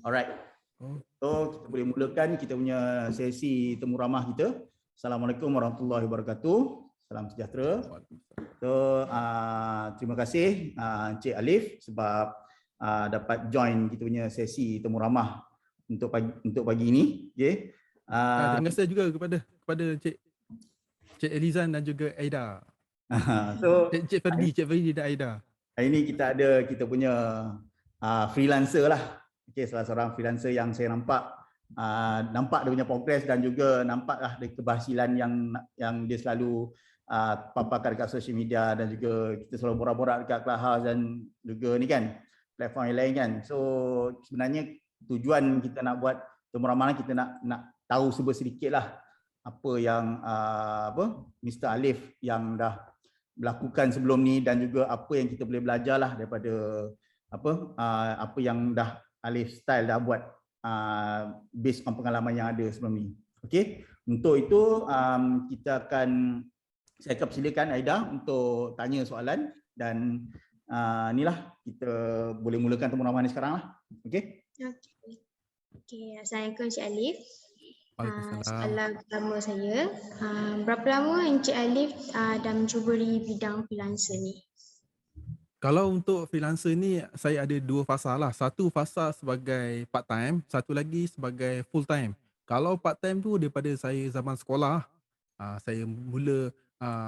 Alright. So kita boleh mulakan kita punya sesi temu ramah kita. Assalamualaikum warahmatullahi wabarakatuh. Salam sejahtera. So terima kasih Encik Alif sebab dapat join kita punya sesi temu ramah untuk pagi ini. Okay. Terima kasih juga kepada Cik Elizan dan juga Aida. So Cik Ferdi dan Aida. Hari ini kita punya freelancer lah. Okay, salah seorang freelancer yang saya nampak dia punya progres dan juga nampaklah dari keberhasilan yang dia selalu paparkan dekat social media dan juga kita selalu borak-borak dekat Clubhouse dan juga ni kan platform yang lain kan. So sebenarnya tujuan kita nak buat temu ramah kita nak tahu sedikit lah apa yang Mr. Alif yang dah melakukan sebelum ni dan juga apa yang kita boleh belajar lah daripada apa yang dah Alif Style dah buat based on pengalaman yang ada sebelum ni. Okey, untuk itu saya akan persilakan Aida untuk tanya soalan dan inilah kita boleh mulakan temu ramah ni sekarang lah. Okey. Okey, Assalamualaikum Encik Alif. Waalaikumsalam. Soalan pertama saya, berapa lama Encik Alif dah mencuburi bidang freelancer ni? Kalau untuk freelancer ni saya ada dua fasa lah. Satu fasa sebagai part time, satu lagi sebagai full time. Kalau part time tu daripada saya zaman sekolah, saya mula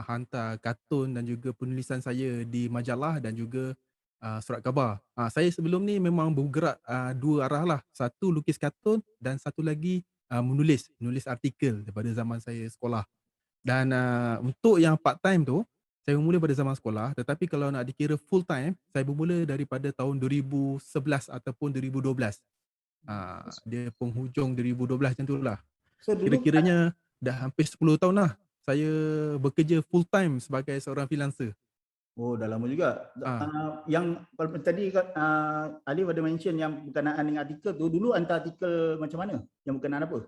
hantar kartun dan juga penulisan saya di majalah dan juga surat khabar. Saya sebelum ni memang bergerak dua arah lah. Satu lukis kartun dan satu lagi menulis artikel daripada zaman saya sekolah. Dan untuk yang part time tu, saya bermula pada zaman sekolah, tetapi kalau nak dikira full time, saya bermula daripada tahun 2011 ataupun 2012. Dia penghujung 2012 macam tu lah. So, kira-kiranya dah hampir 10 tahun lah saya bekerja full time sebagai seorang freelancer. Oh, dah lama juga. Yang tadi Alif ada mention yang berkenaan dengan artikel tu, dulu hantar artikel macam mana? Yang berkenaan apa?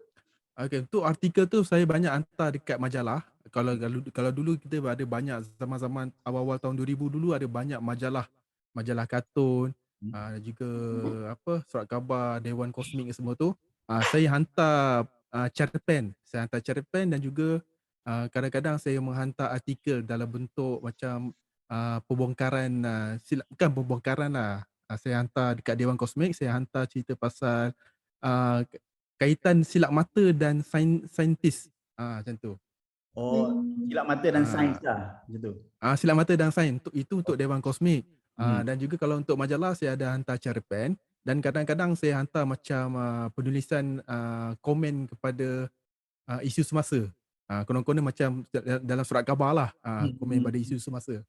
Okay, untuk artikel tu saya banyak hantar dekat majalah. Kalau dulu kita ada banyak zaman-zaman awal-awal tahun 2000 dulu ada banyak majalah kartun, juga surat khabar, Dewan Kosmik semua tu. Saya hantar cerpen. Saya hantar cerpen dan juga kadang-kadang saya menghantar artikel dalam bentuk macam pembongkaran bukan pembongkaran lah. Saya hantar dekat Dewan Kosmik, saya hantar cerita pasal kaitan silap mata dan saintis. Macam tu. Oh, silap mata dan sains lah, macam tu. Silap mata dan sains itu untuk Dewan Kosmik. Dan juga kalau untuk majalah saya ada hantar cerpen dan kadang-kadang saya hantar macam penulisan komen kepada isu semasa. Konon-konon macam dalam surat khabar lah, komen pada isu semasa.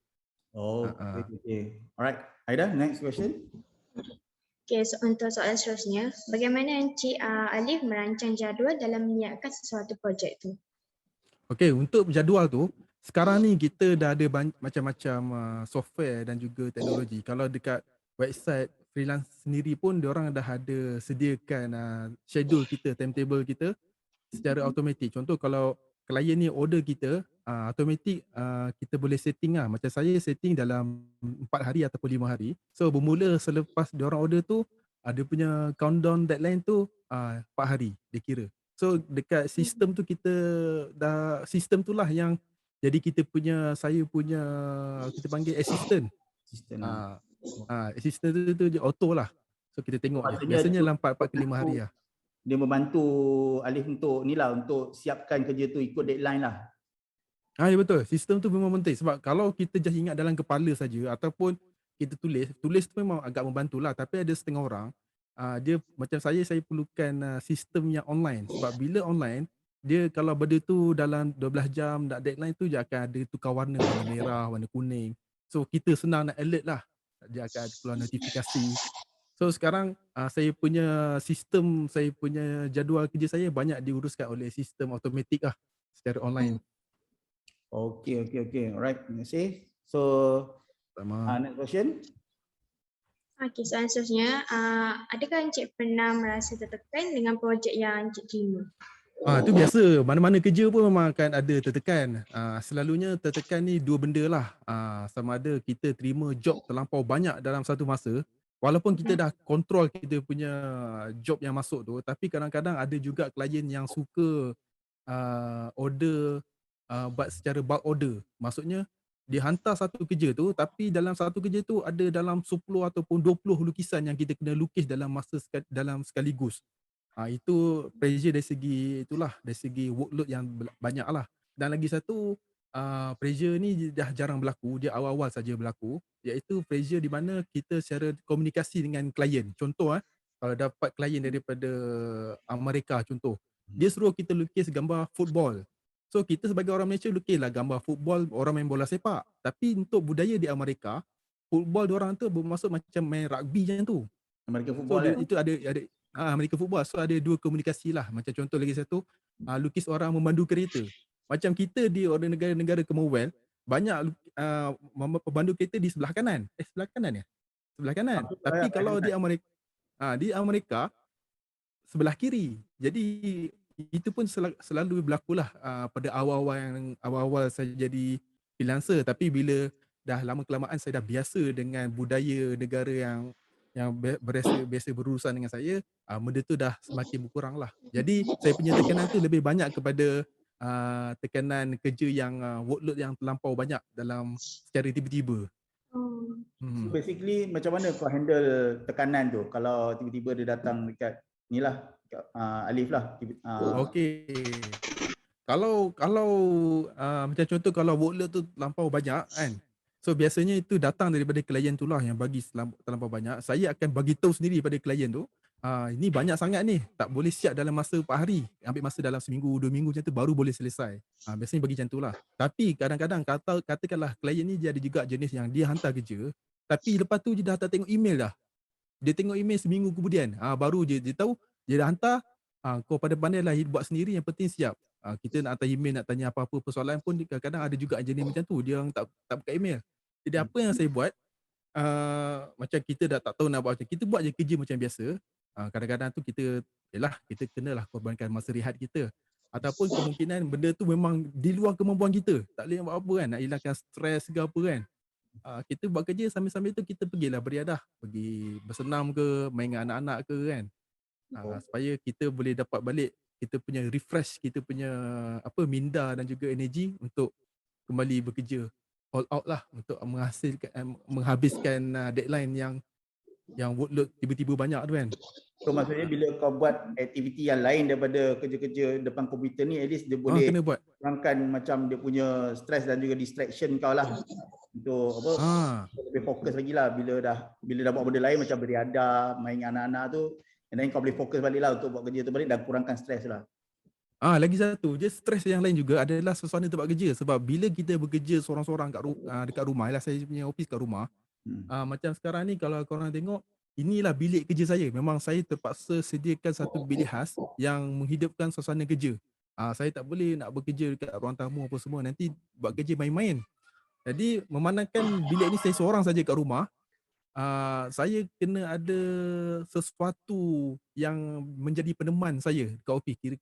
Oh, okay. Alright, Aida, next question. Okay, so untuk soalan seterusnya, bagaimana Encik Alif merancang jadual dalam menyiapkan sesuatu projek tu? Okay, untuk jadual tu, sekarang ni kita dah ada macam-macam software dan juga teknologi. Kalau dekat website freelance sendiri pun, diorang dah ada sediakan schedule kita, timetable kita secara automatik. Contoh kalau klien ni order kita, automatik kita boleh setting lah. Macam saya setting dalam 4 hari ataupun 5 hari. So bermula selepas diorang order tu, dia punya countdown deadline tu 4 hari dia kira. So dekat sistem tu kita sistem tu lah yang jadi kita punya kita panggil assistant. Assistant tu auto lah. So kita tengok je. Biasanya dalam 4 ke 5 hari lah. Dia membantu Alif untuk untuk siapkan kerja tu ikut deadline lah. Ya betul. Sistem tu memang penting sebab kalau kita just ingat dalam kepala saja ataupun kita tulis tu memang agak membantu lah. Tapi ada setengah orang dia macam saya perlukan sistem yang online sebab bila online dia kalau benda tu dalam 12 jam nak deadline tu dia akan ada tukar warna merah, warna kuning. So kita senang nak alert lah. Dia akan keluar notifikasi. So sekarang saya punya sistem, saya punya jadual kerja saya banyak diuruskan oleh sistem automatik lah secara online. Okay. Alright, terima kasih. So next question. Okay, soalan seterusnya, adakah Encik pernah merasa tertekan dengan projek yang Encik terima? Itu biasa, mana-mana kerja pun memang akan ada tertekan. Selalunya tertekan ni dua benda lah. Sama ada kita terima job terlampau banyak dalam satu masa, walaupun kita dah kontrol kita punya job yang masuk tu, tapi kadang-kadang ada juga klien yang suka order buat secara bulk order. Maksudnya dia hantar satu kerja tu, tapi dalam satu kerja tu ada dalam 10 ataupun 20 lukisan yang kita kena lukis dalam masa dalam sekaligus. Itu pressure dari segi itulah, dari segi workload yang banyak lah. Dan lagi satu, pressure ni dah jarang berlaku, dia awal-awal saja berlaku, iaitu pressure di mana kita secara komunikasi dengan klien. Contoh kalau dapat klien daripada Amerika contoh, dia suruh kita lukis gambar football. So kita sebagai orang Malaysia lukislah gambar football, orang main bola sepak. Tapi untuk budaya di Amerika, football diorang tu bermaksud macam main rugby macam tu. American So football itu ada American football. So ada dua komunikasi lah. Macam contoh lagi satu, lukis orang memandu kereta. Macam kita di orang negara-negara Commonwealth, banyak pemandu kereta di sebelah kanan. Sebelah kanan ya? Sebelah kanan. Tapi kalau di Amerika sebelah kiri. Jadi itu pun selalu berlakulah pada awal-awal saya jadi freelancer, tapi bila dah lama kelamaan saya dah biasa dengan budaya negara yang biasa berurusan dengan saya, benda tu dah semakin berkurang lah. Jadi saya punya tekanan tu lebih banyak kepada tekanan kerja yang workload yang terlampau banyak dalam secara tiba-tiba. So basically macam mana kau handle tekanan tu kalau tiba-tiba dia datang dekat ni lah, Alif lah. Okey. Kalau macam contoh kalau workload tu terlampau banyak kan. So biasanya itu datang daripada klien tu lah yang bagi terlampau banyak. Saya akan bagi tahu sendiri pada klien tu, ini banyak sangat ni, tak boleh siap dalam masa 4 hari. Ambil masa dalam seminggu, 2 minggu macam tu baru boleh selesai. Biasanya bagi macam tu lah. Tapi kadang-kadang katakanlah klien ni dia ada juga jenis yang dia hantar kerja, tapi lepas tu dia dah tak tengok email dah. Dia tengok email seminggu kemudian, baru dia tahu dia dah hantar. Kau pandai-pandailah buat sendiri, yang penting siap. Kita nak hantar email, nak tanya apa-apa persoalan pun kadang-kadang ada juga jenis macam tu, dia orang tak buka email. Jadi apa yang saya buat, macam kita dah tak tahu nak buat macam, kita buat je kerja macam biasa. Kadang-kadang tu kita kenalah korbankan masa rehat kita. Ataupun kemungkinan benda tu memang di luar kemampuan kita, tak boleh buat apa kan, nak hilangkan stres ke apa kan. Kita buat kerja sambil-sambil tu kita pergilah beriadah, pergi bersenam ke, main dengan anak-anak ke kan. Supaya kita boleh dapat balik kita punya refresh, kita punya minda dan juga energi untuk kembali bekerja all out lah untuk menghabiskan deadline yang workload tiba-tiba banyak tu kan. So maksudnya bila kau buat aktiviti yang lain daripada kerja-kerja depan komputer ni, at least dia boleh kena buat kurangkan macam dia punya stress dan juga distraction kau lah. Untuk lebih fokus lagi lah bila dah buat benda lain macam beriadah, main dengan anak-anak tu, and then kau boleh fokus balik lah untuk buat kerja tu balik dan kurangkan stres lah. Lagi satu je stres yang lain juga adalah suasana tempat kerja. Sebab bila kita bekerja seorang-seorang dekat rumah, saya punya office kat rumah, macam sekarang ni kalau korang tengok, inilah bilik kerja saya. Memang saya terpaksa sediakan satu bilik khas yang menghidupkan suasana kerja. Saya tak boleh nak bekerja dekat ruang tamu apa semua, nanti buat kerja main-main. Jadi memandangkan bilik ni saya seorang saja kat rumah, saya kena ada sesuatu yang menjadi peneman saya kat office, kira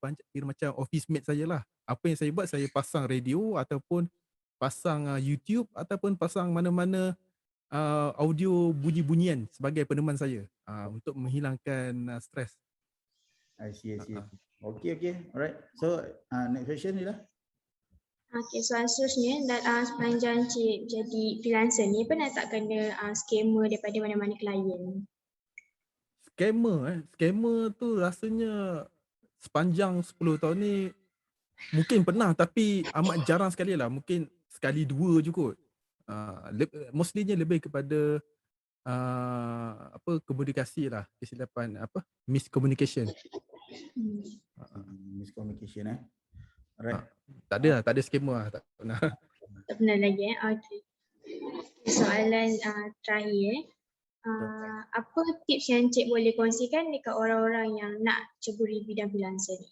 macam office mate saya lah. Apa yang saya buat, saya pasang radio ataupun pasang YouTube ataupun pasang mana-mana audio bunyi-bunyian sebagai peneman saya untuk menghilangkan stres. I see. Okay. Alright. So next question ni lah. Okay, soalan seterusnya, sepanjang Cik jadi freelancer ni, pernah tak kena scammer daripada mana-mana klien? Scammer tu rasanya sepanjang 10 tahun ni mungkin pernah, tapi amat jarang sekali lah. Mungkin sekali dua je kot. Mostlynya lebih kepada komunikasi lah, kesilapan miscommunication. Miscommunication Alright. Tak ada scammer lah, tak pernah. Tak pernah lagi Okay. Soalan terakhir apa tips yang Cik boleh kongsikan dekat orang-orang yang nak ceburi bidang freelancer ni?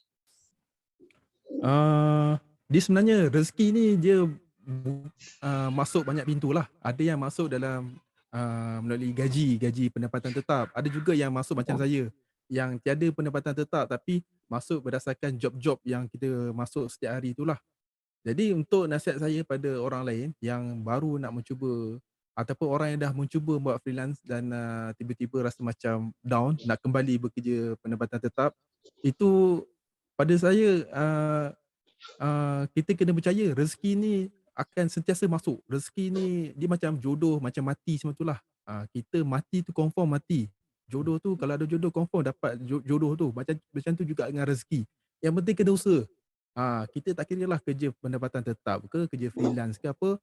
Dia sebenarnya rezeki ni dia masuk banyak pintu lah. Ada yang masuk dalam melalui gaji pendapatan tetap. Ada juga yang masuk macam saya, yang tiada pendapatan tetap tapi masuk berdasarkan job-job yang kita masuk setiap hari itulah. Jadi untuk nasihat saya pada orang lain yang baru nak mencuba ataupun orang yang dah mencuba buat freelance dan tiba-tiba rasa macam down, nak kembali bekerja pendapatan tetap, itu pada saya kita kena percaya rezeki ni akan sentiasa masuk. Rezeki ni dia macam jodoh, macam mati semua tu lah. Kita mati tu confirm mati. Jodoh tu kalau ada jodoh confirm dapat jodoh tu. Macam tu juga dengan rezeki. Yang penting kena usaha. Kita tak kira lah kerja pendapatan tetap ke, kerja freelance ke apa.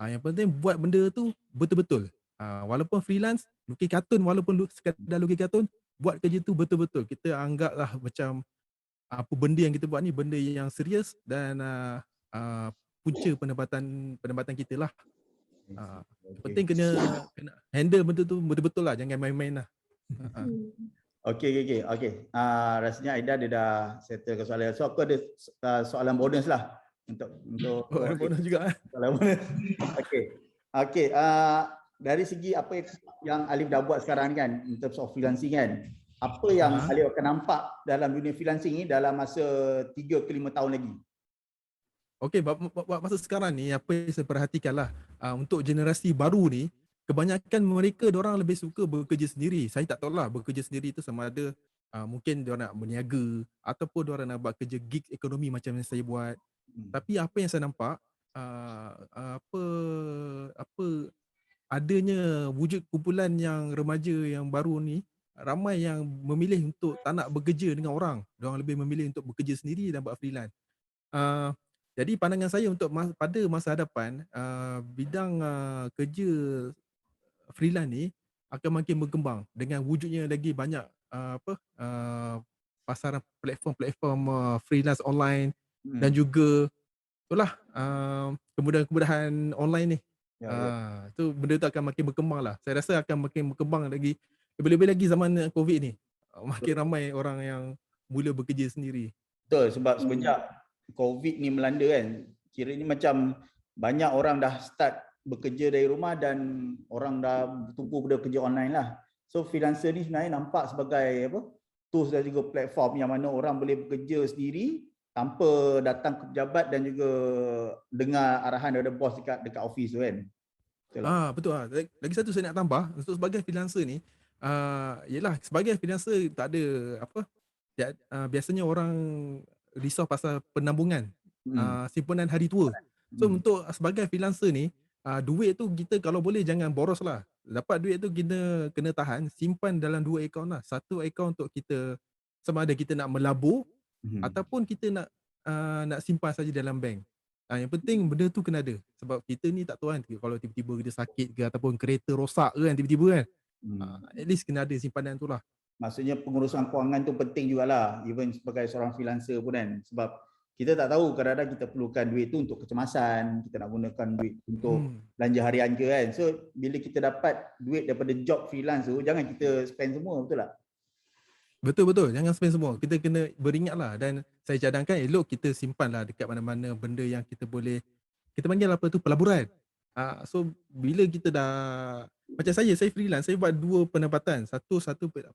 Yang penting buat benda tu betul-betul. Walaupun freelance, lukis kartun, walaupun sekadar lukis kartun, buat kerja tu betul-betul. Kita anggaplah macam apa benda yang kita buat ni benda yang serius dan punca pendapatan kita lah. Yang penting kena handle benda tu betul-betul lah, jangan main-main lah. Okey. Rasanya Aida dia dah settle ke soalan. So aku ada soalan bonus lah untuk Ada bonus juga. soalan bonus. Okey. Dari segi apa yang Alif dah buat sekarang kan, in terms of freelancing kan, apa yang Alif akan nampak dalam dunia freelancing ni dalam masa 3 ke 5 tahun lagi? Okey, buat masa sekarang ni apa yang saya perhatikan lah, untuk generasi baru ni, kebanyakan mereka diorang lebih suka bekerja sendiri. Saya tak tahulah bekerja sendiri tu sama ada mungkin diorang nak berniaga ataupun diorang nak buat kerja gig ekonomi macam yang saya buat. Tapi apa yang saya nampak, apa adanya wujud kumpulan yang remaja yang baru ni, ramai yang memilih untuk tak nak bekerja dengan orang. Diorang lebih memilih untuk bekerja sendiri dan buat freelance. Jadi pandangan saya untuk pada masa hadapan, bidang kerja freelance ni akan makin berkembang dengan wujudnya lagi banyak pasaran platform freelance online dan juga itulah kemudahan-kemudahan online ni. Tu benda tu akan makin berkembang lah. Saya rasa akan makin berkembang lagi, lebih-lebih lagi zaman COVID ni. Makin ramai orang yang mula bekerja sendiri. Betul, sebab semenjak COVID ni melanda kan, kira ni macam banyak orang dah start bekerja dari rumah dan orang dah bertumpu pada kerja online lah. So freelancer ni sebenarnya nampak sebagai tools dan juga platform yang mana orang boleh bekerja sendiri tanpa datang ke pejabat dan juga dengar arahan daripada bos dekat office tu kan. Betul lah. Lagi satu saya nak tambah, untuk sebagai freelancer ni, yelah sebagai freelancer tak ada biasanya orang risau pasal penambungan, simpanan hari tua. So untuk sebagai freelancer ni, duit tu kita kalau boleh jangan boros lah. Dapat duit tu kena tahan, simpan dalam 2 akaun lah. Satu akaun untuk kita sama ada kita nak melabur ataupun kita nak simpan saja dalam bank. Yang penting benda tu kena ada. Sebab kita ni tak tahu kan kalau tiba-tiba kita sakit ke ataupun kereta rosak ke kan tiba-tiba kan. At least kena ada simpanan tu lah. Maksudnya pengurusan kewangan tu penting jugalah, even sebagai seorang freelancer pun kan. Sebab kita tak tahu kadang-kadang kita perlukan duit tu untuk kecemasan, kita nak gunakan duit untuk belanja harian ke kan. So bila kita dapat duit daripada job freelance tu, jangan kita spend semua, betul tak? Betul, jangan spend semua. Kita kena beringat lah, dan saya cadangkan elok kita simpan lah dekat mana-mana benda yang kita boleh, kita panggil apa tu, pelaburan. So bila kita dah, macam saya freelance, saya buat 2 pendapatan. Satu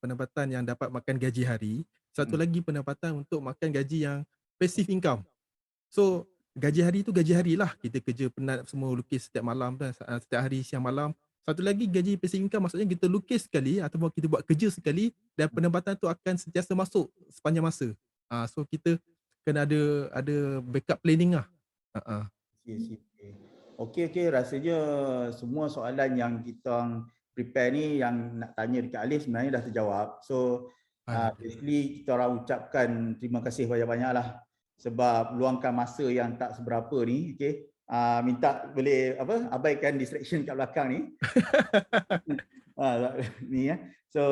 pendapatan yang dapat makan gaji hari, satu lagi pendapatan untuk makan gaji yang passive income. So gaji hari tu gaji hari lah, kita kerja penat semua, lukis setiap malam, setiap hari siang malam. Satu lagi gaji passive income, maksudnya kita lukis sekali ataupun kita buat kerja sekali dan pendapatan tu akan sentiasa masuk sepanjang masa. So kita kena ada backup planning lah. Okey, rasanya semua soalan yang kita prepare ni yang nak tanya dekat Alif sebenarnya dah terjawab. So basically kita orang ucapkan terima kasih banyak-banyak lah sebab luangkan masa yang tak seberapa ni. Okey, minta boleh abaikan distraction kat belakang ni. Ni ya. So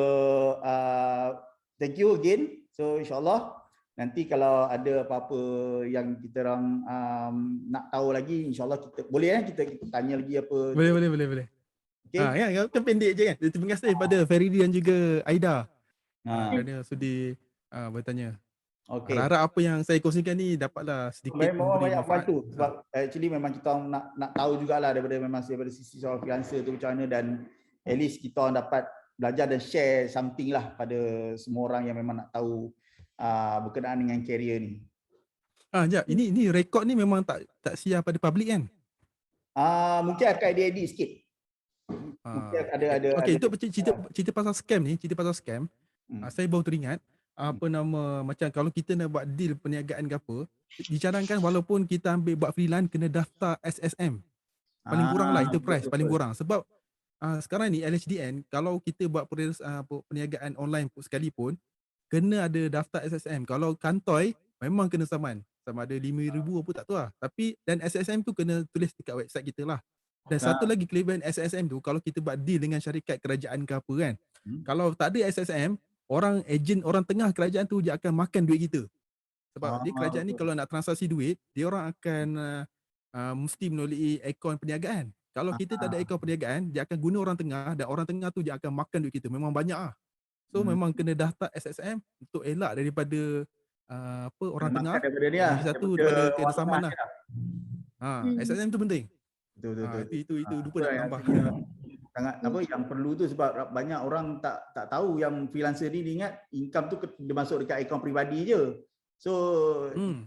thank you again. So insyaAllah nanti kalau ada apa-apa yang kita orang nak tahu lagi, insyaAllah kita boleh kita tanya lagi apa. Boleh. Okay. Ya, kan pendek je kan. Terima kasih kepada Feridi dan juga Aida kerana sudi bertanya. Okay. Harap apa yang saya kongsikan ni dapatlah sedikit memberi banyak manfaat. bantu sebab actually memang kita nak tahu jugalah daripada sisi seorang freelancer tu macam mana, dan at least kita orang dapat belajar dan share something lah pada semua orang yang memang nak tahu berkenaan dengan career ni. Sekejap, ini rekod ni memang tak share pada public kan? Mungkin akan edit sikit. Mungkin Ah, ada okey, untuk cerita pasal scam ni, cerita pasal scam, Hmm. saya baru teringat, apa nama, macam kalau kita nak buat deal perniagaan ke apa, dicarankan walaupun kita ambil buat freelance kena daftar SSM. Paling kurang lah Betul enterprise, paling betul. kurang. Sebab sekarang ni LHDN kalau kita buat perniagaan online sekalipun, kena ada daftar SSM. Kalau kantoi memang kena saman. Sama ada 5,000 apa tak tahu lah. Tapi dan SSM tu kena tulis dekat website kita lah. Dan satu Ah, lagi kelebihan SSM tu, kalau kita buat deal dengan syarikat kerajaan ke apa kan, hmm. kalau tak ada SSM, orang tengah kerajaan tu dia akan makan duit kita. Sebab dia kerajaan ni Betul. kalau nak transaksi duit, dia orang akan mesti melalui akaun perniagaan. Kalau kita tak ada akaun perniagaan, dia akan guna orang tengah dan orang tengah tu dia akan makan duit kita. Memang banyak lah. So Hmm. memang kena daftar SSM untuk elak daripada orang Kena makan tengah. daripada ni Dan lah, lagi satu daripada daripada kena orang tengah saman ni lah. lah. SSM tu penting. Betul betul betul. Itu lupa Itu nak yang tambah. rasanya sangat apa yang perlu tu, sebab banyak orang tak tahu yang freelancer ni, dia ingat income tu dia masuk dekat akaun peribadi je. So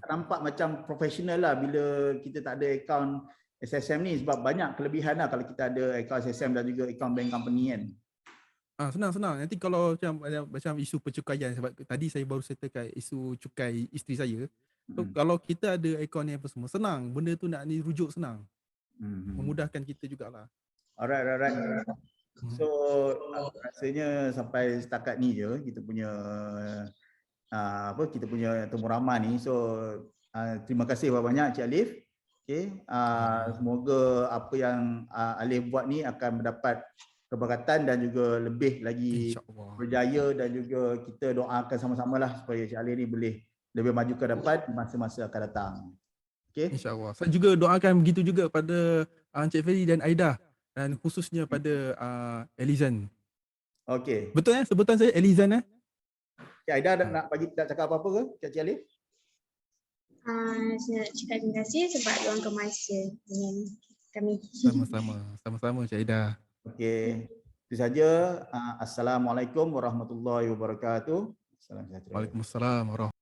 nampak macam profesional lah bila kita tak ada akaun SSM ni, sebab banyak kelebihan lah kalau kita ada akaun SSM dan juga akaun bank company kan. Senang. Nanti kalau macam isu percukaian, sebab tadi saya baru settlekan isu cukai isteri saya. So kalau kita ada akaun ni apa semua, senang. Benda tu nak dirujuk senang. Memudahkan kita jugalah. Alright. So rasanya sampai setakat ni je kita punya kita punya temu ramah ni. So terima kasih banyak Cik Alif. Okay. Semoga apa yang Alif buat ni akan mendapat keberkatan dan juga lebih lagi berjaya, dan juga kita doakan sama-sama lah supaya Cik Alif ni boleh lebih maju ke depan di masa-masa akan datang. Okay. InsyaAllah. Saya juga doakan begitu juga pada Encik Ferry dan Aida, dan khususnya pada Elizan. Okay. Betul sebutan saya Elizan Cik Aida nak cakap apa-apa ke Cik Alif? Saya nak cakap terima kasih sebab luangkan masa dengan kami. Sama-sama Cik Aida. Okey. Itu saja. Assalamualaikum warahmatullahi wabarakatuh. Waalaikumsalam warahmatullahi wabarakatuh.